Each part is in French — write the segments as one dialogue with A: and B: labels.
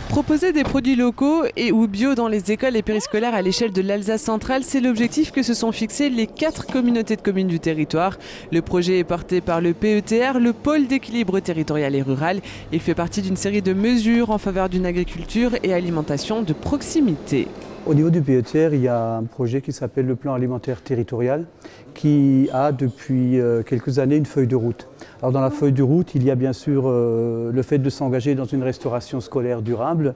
A: Proposer des produits locaux et ou bio dans les écoles et périscolaires à l'échelle de l'Alsace centrale, c'est l'objectif que se sont fixés les 4 communautés de communes du territoire. Le projet est porté par le PETR, le pôle d'équilibre territorial et rural. Il fait partie d'une série de mesures en faveur d'une agriculture et alimentation de proximité.
B: Au niveau du PETR, il y a un projet qui s'appelle le plan alimentaire territorial qui a depuis quelques années une feuille de route. Alors dans la feuille de route, il y a bien sûr le fait de s'engager dans une restauration scolaire durable,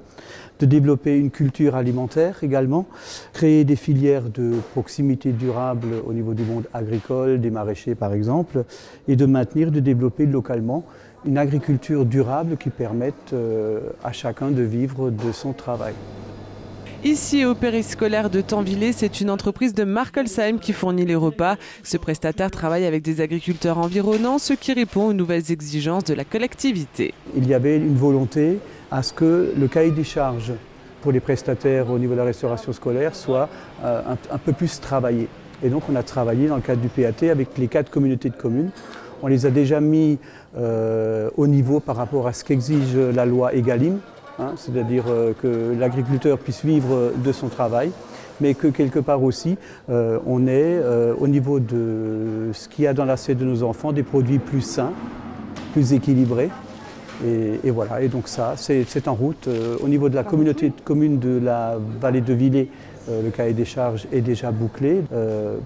B: de développer une culture alimentaire également, créer des filières de proximité durable au niveau du monde agricole, des maraîchers par exemple, et de maintenir, de développer localement une agriculture durable qui permette à chacun de vivre de son travail.
A: Ici, au périscolaire de Tanvillers, c'est une entreprise de Markolsheim qui fournit les repas. Ce prestataire travaille avec des agriculteurs environnants, ce qui répond aux nouvelles exigences de la collectivité.
B: Il y avait une volonté à ce que le cahier des charges pour les prestataires au niveau de la restauration scolaire soit un peu plus travaillé. Et donc on a travaillé dans le cadre du PAT avec les 4 communautés de communes. On les a déjà mis au niveau par rapport à ce qu'exige la loi Egalim. C'est-à-dire que l'agriculteur puisse vivre de son travail, mais que quelque part aussi, on ait au niveau de ce qu'il y a dans l'assiette de nos enfants, des produits plus sains, plus équilibrés. Et voilà, et donc ça, c'est en route. Au niveau de la communauté de communes de la vallée de Villers, le cahier des charges est déjà bouclé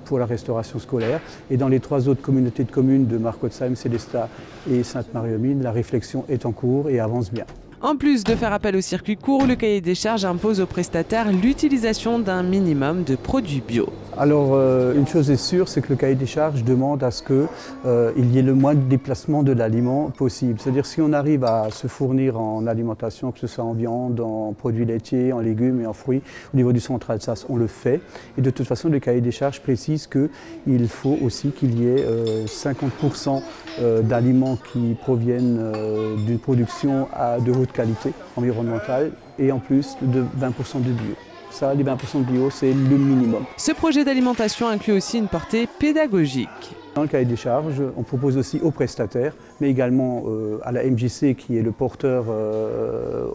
B: pour la restauration scolaire. Et dans les 3 autres communautés de communes de Markolsheim, Célestat et Sainte-Marie-aux-Mines, la réflexion est en cours et avance bien.
A: En plus de faire appel au circuit court, le cahier des charges impose aux prestataires l'utilisation d'un minimum de produits bio.
B: Alors une chose est sûre, c'est que le cahier des charges demande à ce qu'il y ait le moins de déplacement de l'aliment possible. C'est-à-dire si on arrive à se fournir en alimentation, que ce soit en viande, en produits laitiers, en légumes et en fruits, au niveau du centre Alsace, on le fait. Et de toute façon, le cahier des charges précise qu'il faut aussi qu'il y ait 50% d'aliments qui proviennent d'une production de haute qualité environnementale et en plus de 20% de bio. Ça, les 20% de bio, c'est le minimum.
A: Ce projet d'alimentation inclut aussi une portée pédagogique.
B: Dans le cahier des charges, on propose aussi aux prestataires, mais également à la MJC qui est le porteur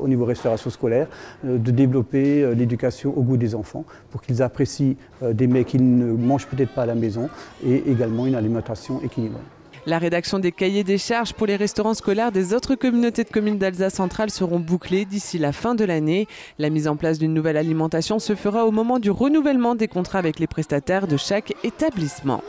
B: au niveau restauration scolaire, de développer l'éducation au goût des enfants pour qu'ils apprécient des mets qu'ils ne mangent peut-être pas à la maison et également une alimentation équilibrée.
A: La rédaction des cahiers des charges pour les restaurants scolaires des autres communautés de communes d'Alsace centrale seront bouclées d'ici la fin de l'année. La mise en place d'une nouvelle alimentation se fera au moment du renouvellement des contrats avec les prestataires de chaque établissement.